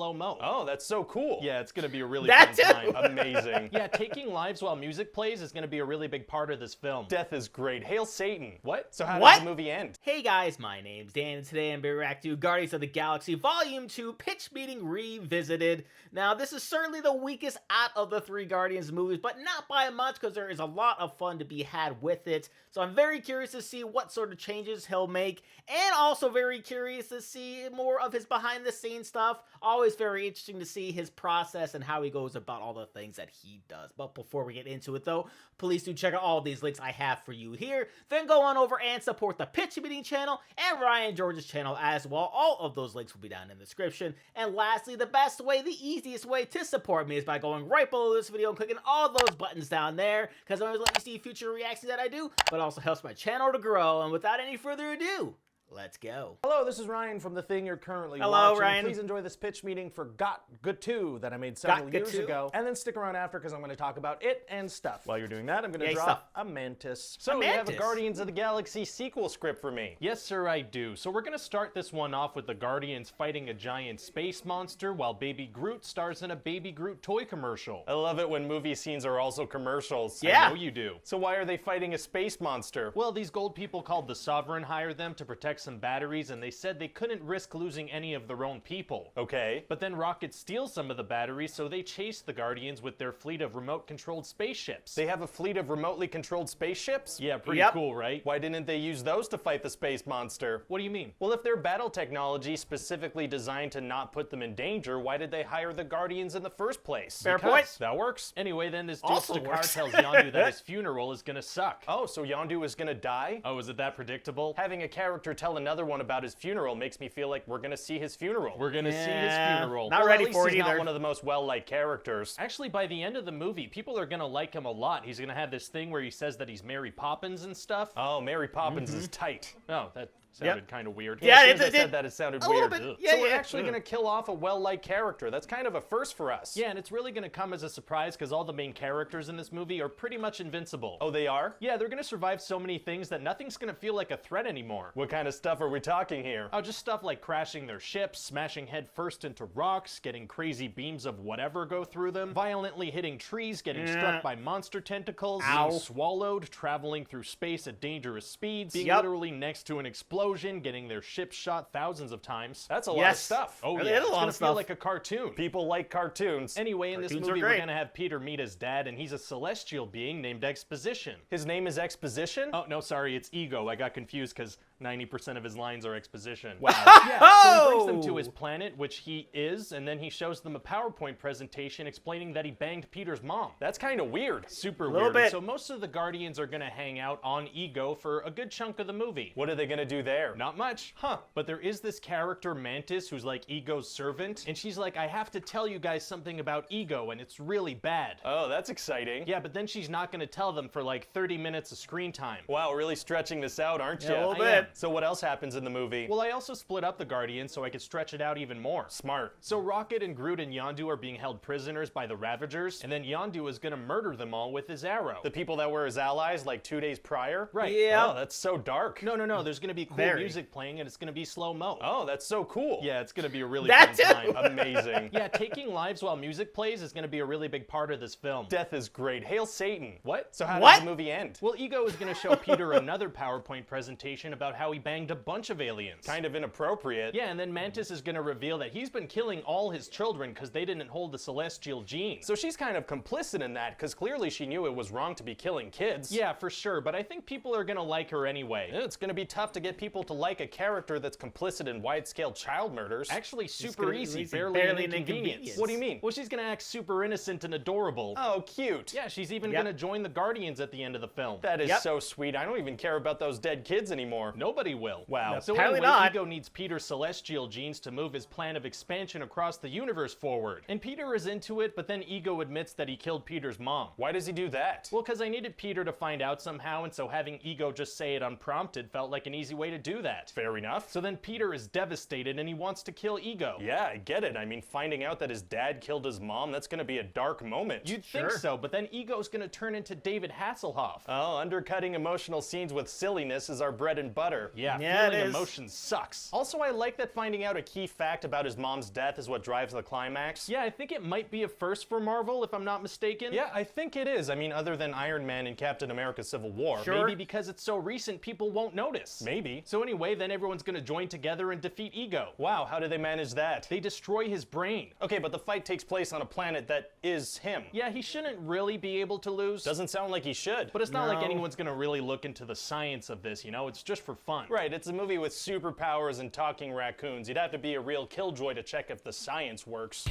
slow-mo. Oh, that's so cool. Yeah, it's gonna be a really That fun too. time. Amazing. Yeah, taking lives while music plays is gonna be a really big part of this film. Death is great. Hail Satan. What? So how What? does the movie end? Hey guys, my name's Dan, and today I'm Reactor Guardians of the Galaxy Volume 2 Pitch Meeting Revisited. Now, this is certainly the weakest out of the three Guardians movies, but not by much because there is a lot of fun to be had with it. So I'm very curious to see what sort of changes he'll make, and also very curious to see more of his behind-the-scenes stuff. Always very interesting to see his process and how he goes about all the things that he does. But before we get into it though, please do check out all these links I have for you here. Then go on over and support the Pitch Meeting channel and Ryan George's channel as well. All of those links will be down in the description. And lastly, the best way, the easiest way to support me is by going right below this video and clicking all those buttons down there, because I always let you see future reactions that I do, but also helps my channel to grow. And without any further ado, let's go. Hello, this is Ryan from the thing you're currently Hello, watching. Ryan. Please enjoy this pitch meeting for Got Good 2 that I made several Got Good years 2? ago. And then stick around after because I'm going to talk about it and stuff. While you're doing that, I'm going to Yay, drop stuff. a mantis. So A you have a mantis? Guardians of the Galaxy sequel script for me. Yes, sir, I do. So we're gonna start this one off with the Guardians fighting a giant space monster while Baby Groot stars in a Baby Groot toy commercial. I love it when movie scenes are also commercials. Yeah. I know you do. So why are they fighting a space monster? Well, these gold people called the Sovereign hired them to protect some batteries, and they said they couldn't risk losing any of their own people. Okay. But then Rocket steals some of the batteries, so they chase the Guardians with their fleet of remote-controlled spaceships. They have a fleet of remotely controlled spaceships? Yeah, pretty Yep. cool, right? Why didn't they use those to fight the space monster? What do you mean? Well, if their battle technology specifically designed to not put them in danger, why did they hire the Guardians in the first place? Fair Because point. that works. Anyway, then this dude Also Stakar works. tells Yondu that his funeral is gonna suck. Oh, so Yondu is gonna die? Oh, is it that predictable? Having a character tell another one about his funeral makes me feel like we're gonna see his funeral. We're gonna see his Yeah, funeral. not Well, ready at least for it he's either. not one of the most well-liked characters. Actually, by the end of the movie, people are gonna like him a lot. He's gonna have this thing where he says that he's Mary Poppins and stuff. Oh, Mary Poppins is tight. Oh, that sounded kind of weird. Yeah, As soon as I it- said that, it sounded a weird. little bit. Ugh. Yeah, So we're yeah. actually gonna kill off a well-liked character. That's kind of a first for us. Yeah, and it's really gonna come as a surprise because all the main characters in this movie are pretty much invincible. Oh, they are? Yeah, they're gonna survive so many things that nothing's gonna feel like a threat anymore. What kind of stuff are we talking here? Oh, just stuff like crashing their ships, smashing head first into rocks, getting crazy beams of whatever go through them, violently hitting trees, getting struck by monster tentacles, Ow. being swallowed, traveling through space at dangerous speeds, being Yep. literally next to an explosion, getting their ship shot thousands of times. That's a lot of Yes. stuff. Oh It yeah, is a it's lot gonna of feel stuff. like a cartoon. People like cartoons. Anyway, in this Cartoons are movie, we're great. gonna have Peter meet his dad, and he's a celestial being named Exposition. His name is Exposition? Oh, no, sorry, it's Ego. I got confused because 90% of his lines are exposition. Wow. Yeah, so he brings them to his planet, which he is, and then he shows them a PowerPoint presentation explaining that he banged Peter's mom. That's kind of weird. Super Little weird. bit. So most of the Guardians are gonna hang out on Ego for a good chunk of the movie. What are they gonna do there? Not much. Huh. But there is this character, Mantis, who's like Ego's servant, and she's like, I have to tell you guys something about Ego, and it's really bad. Oh, that's exciting. Yeah, but then she's not gonna tell them for like 30 minutes of screen time. Wow, really stretching this out, aren't you? Yeah, a little I am. bit. So what else happens in the movie? Well, I also split up the Guardians so I could stretch it out even more. Smart. So Rocket and Groot and Yondu are being held prisoners by the Ravagers, and then Yondu is gonna murder them all with his arrow. The people that were his allies like 2 days prior? Right. Yeah. Oh, that's so dark. No, there's gonna be cool Very. music playing and it's gonna be slow-mo. Oh, that's so cool. Yeah, it's gonna be a really That fun too. time. Amazing. Yeah, taking lives while music plays is gonna be a really big part of this film. Death is great. Hail Satan. What? So how What? does the movie end? Well, Ego is gonna show Peter another PowerPoint presentation about how he banged a bunch of aliens. Kind of inappropriate. Yeah, and then Mantis is gonna reveal that he's been killing all his children because they didn't hold the celestial gene. So she's kind of complicit in that, because clearly she knew it was wrong to be killing kids. Yeah, for sure, but I think people are gonna like her anyway. It's gonna be tough to get people to like a character that's complicit in wide-scale child murders. Actually, gonna super be easy, easy, barely, barely an an inconvenience. inconvenience. What do you mean? Well, she's gonna act super innocent and adorable. Oh, cute. Yeah, she's even Yep. gonna join the Guardians at the end of the film. That is Yep. so sweet. I don't even care about those dead kids anymore. Nobody will. Wow. So Apparently anyway, not. Ego needs Peter's celestial genes to move his plan of expansion across the universe forward. And Peter is into it, but then Ego admits that he killed Peter's mom. Why does he do that? Well, because I needed Peter to find out somehow, and so having Ego just say it unprompted felt like an easy way to do that. Fair enough. So then Peter is devastated and he wants to kill Ego. Yeah, I get it. I mean, finding out that his dad killed his mom, that's gonna be a dark moment. You'd think Sure. so, but then Ego's gonna turn into David Hasselhoff. Oh, undercutting emotional scenes with silliness is our bread and butter. butter. Yeah, Yeah, it feeling is. emotion sucks. Also, I like that finding out a key fact about his mom's death is what drives the climax. Yeah, I think it might be a first for Marvel, if I'm not mistaken. Yeah, I think it is. I mean, other than Iron Man and Captain America Civil War. Sure. Maybe because it's so recent, people won't notice. Maybe. So anyway, then everyone's gonna join together and defeat Ego. Wow, how do they manage that? They destroy his brain. Okay, but the fight takes place on a planet that is him. Yeah, he shouldn't really be able to lose. Doesn't sound like he should. But it's not like No. anyone's gonna really look into the science of this, you know? It's just for fun. Right, it's a movie with superpowers and talking raccoons. You'd have to be a real killjoy to check if the science works.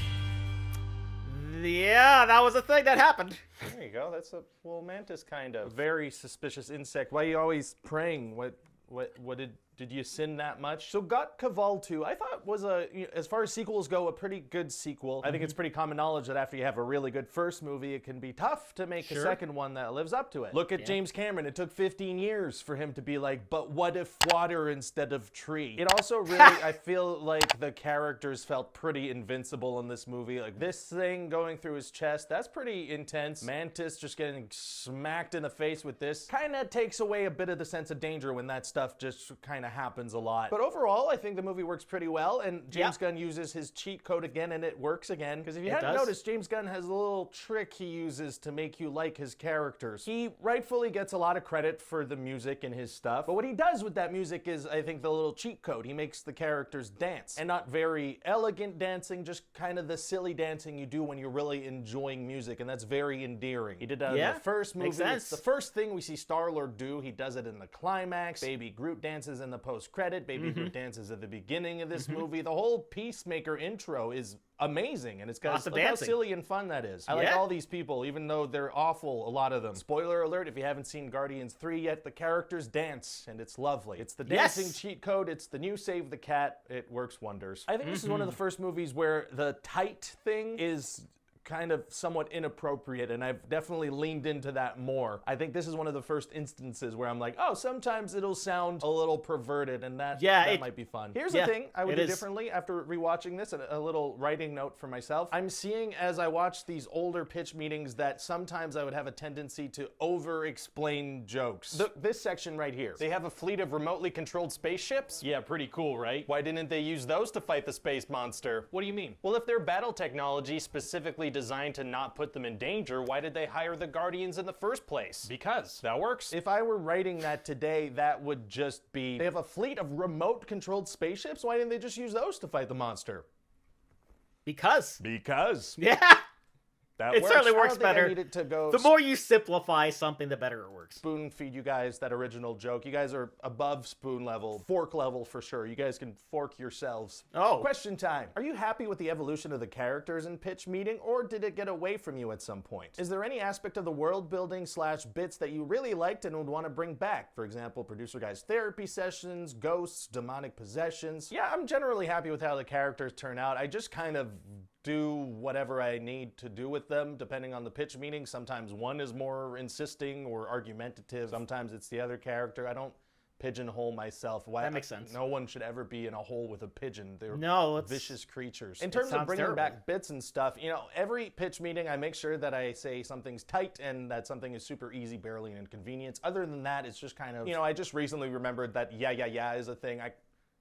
Yeah, that was a thing that happened. There you go, that's a full mantis kind of. Very suspicious insect. Why are you always praying? What did you sin that much? So Got Caval 2, I thought was as far as sequels go, a pretty good sequel. I think it's pretty common knowledge that after you have a really good first movie, it can be tough to make a Sure. second one that lives up to it. Look at James Cameron. It took 15 years for him to be like, but what if water instead of tree? It also really, I feel like the characters felt pretty invincible in this movie. Like this thing going through his chest, that's pretty intense. Mantis just getting smacked in the face with this kind of takes away a bit of the sense of danger when that stuff just kind of happens a lot. But overall, I think the movie works pretty well, and James Gunn uses his cheat code again, and it works again. Because if you hadn't noticed, James Gunn has a little trick he uses to make you like his characters. He rightfully gets a lot of credit for the music and his stuff, but what he does with that music is, I think, the little cheat code. He makes the characters dance, and not very elegant dancing, just kind of the silly dancing you do when you're really enjoying music, and that's very endearing. He did that in the first movie. Makes sense. It's the first thing we see Star-Lord do. He does it in the climax. Baby Groot dances in the post-credit. Baby Groot dances at the beginning of this movie. The whole Peacemaker intro is amazing, and it's got Lots of look how dancing. silly and fun that is. I like all these people, even though they're awful, a lot of them. Spoiler alert, if you haven't seen Guardians 3 yet, the characters dance, and it's lovely. It's the dancing cheat code. It's the new Save the Cat. It works wonders. I think this is one of the first movies where the tight thing is kind of somewhat inappropriate, and I've definitely leaned into that more. I think this is one of the first instances where I'm like, oh, sometimes it'll sound a little perverted, and that might be fun. Here's the thing I would do differently after rewatching this, a little writing note for myself. I'm seeing as I watch these older pitch meetings that sometimes I would have a tendency to over-explain jokes. This section right here. They have a fleet of remotely controlled spaceships? Yeah, pretty cool, right? Why didn't they use those to fight the space monster? What do you mean? Well, if their battle technology specifically designed to not put them in danger, why did they hire the Guardians in the first place? Because. That works. If I were writing that today, that would just be, they have a fleet of remote-controlled spaceships? Why didn't they just use those to fight the monster? Because. Yeah. That It certainly works I don't think I better. need it to go The more you simplify something, the better it works. spoon feed you guys that original joke. You guys are above spoon level, fork level for sure. You guys can fork yourselves. Oh. Question time. Are you happy with the evolution of the characters in pitch meeting, or did it get away from you at some point? Is there any aspect of the world building / bits that you really liked and would want to bring back? For example, producer guys' therapy sessions, ghosts, demonic possessions. Yeah, I'm generally happy with how the characters turn out. I just kind of do whatever I need to do with them, depending on the pitch meeting. Sometimes one is more insisting or argumentative. Sometimes it's the other character. I don't pigeonhole myself. Why, That makes sense. No one should ever be in a hole with a pigeon. They're it's vicious creatures. In terms of sounds bringing terrible. back bits and stuff, you know, every pitch meeting I make sure that I say something's tight and that something is super easy, barely an inconvenience. Other than that, it's just kind of, you know, I just recently remembered that yeah is a thing. I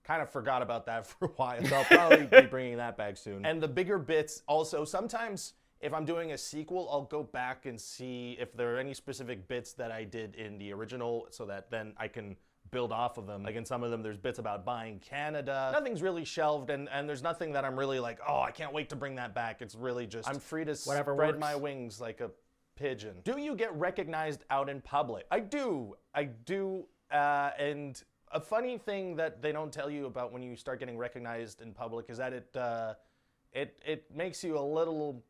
kind of forgot about that for a while, so I'll probably be bringing that back soon. And the bigger bits also, sometimes if I'm doing a sequel, I'll go back and see if there are any specific bits that I did in the original so that then I can build off of them. Like in some of them, there's bits about buying Canada. Nothing's really shelved, and there's nothing that I'm really like, oh, I can't wait to bring that back. It's really just, I'm free to Whatever spread works. my wings like a pigeon. Do you get recognized out in public? I do, and a funny thing that they don't tell you about when you start getting recognized in public is that it makes you a little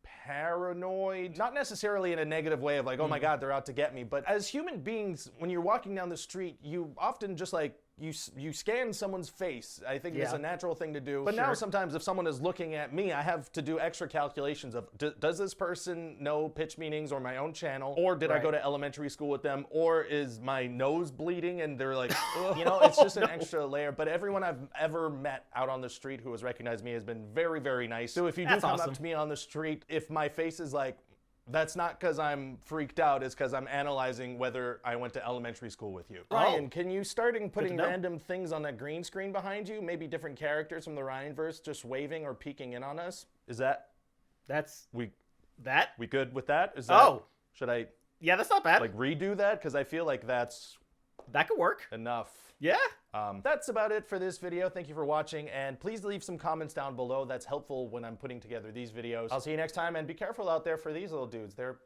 paranoid. Not necessarily in a negative way of like, oh my God, they're out to get me. But as human beings, when you're walking down the street, you often just like, you scan someone's face. I think it's a natural thing to do. But now sometimes if someone is looking at me, I have to do extra calculations of, does this person know pitch meetings or my own channel? Or did I go to elementary school with them? Or is my nose bleeding and they're like, you know, it's just an extra layer. But everyone I've ever met out on the street who has recognized me has been very, very nice. So if you do come up to me on the street, if my face is like That's not because I'm freaked out. It's because I'm analyzing whether I went to elementary school with you. Ryan, can you start putting random things on that green screen behind you? Maybe different characters from the Ryanverse just waving or peeking in on us? Is that... We good with that? Is that... Should I... Yeah, that's not bad. Like redo that? Because I feel like that's... That could work. Enough. Yeah. That's about it for this video. Thank you for watching, and please leave some comments down below. That's helpful when I'm putting together these videos. I'll see you next time, and be careful out there for these little dudes. They're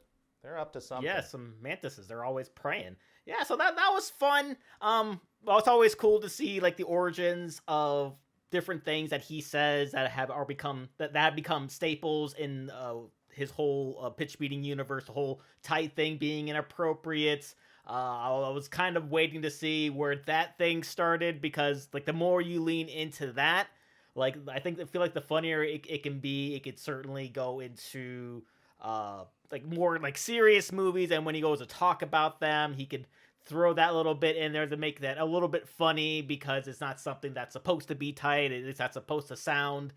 up to something. Yeah, some mantises. They're always praying. Yeah, so that was fun. Well, it's always cool to see like the origins of different things that he says that have become staples in his whole pitch meeting universe. The whole tight thing being inappropriate. I was kind of waiting to see where that thing started, because like the more you lean into that, like I feel like the funnier it can be. It could certainly go into like more like serious movies, and when he goes to talk about them, he could throw that little bit in there to make that a little bit funny, because it's not something that's supposed to be tight. It's not supposed to sound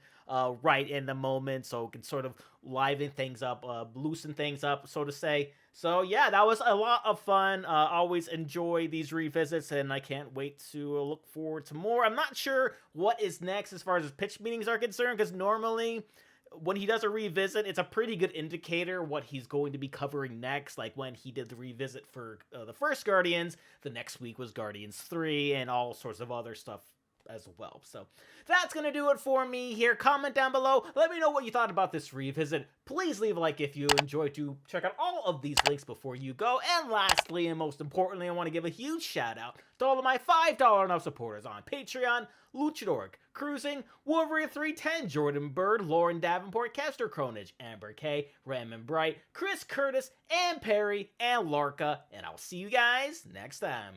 right in the moment, so it can sort of liven things up, loosen things up, so to say. So yeah, that was a lot of fun. Always enjoy these revisits, and I can't wait to look forward to more. I'm not sure what is next as far as his pitch meetings are concerned, because normally when he does a revisit, it's a pretty good indicator what he's going to be covering next. Like when he did the revisit for the first Guardians, the next week was Guardians 3 and all sorts of other stuff as well. So that's going to do it for me here. Comment down below. Let me know what you thought about this revisit. Please leave a like if you enjoyed to check out all of these links before you go. And lastly, and most importantly, I want to give a huge shout out to all of my $5 and up supporters on Patreon: Luchador, Cruising, Wolverine 310, Jordan Bird, Lauren Davenport, Kester Cronage, Amber K, Raymond Bright, Chris Curtis, and Perry, and Larka. And I'll see you guys next time.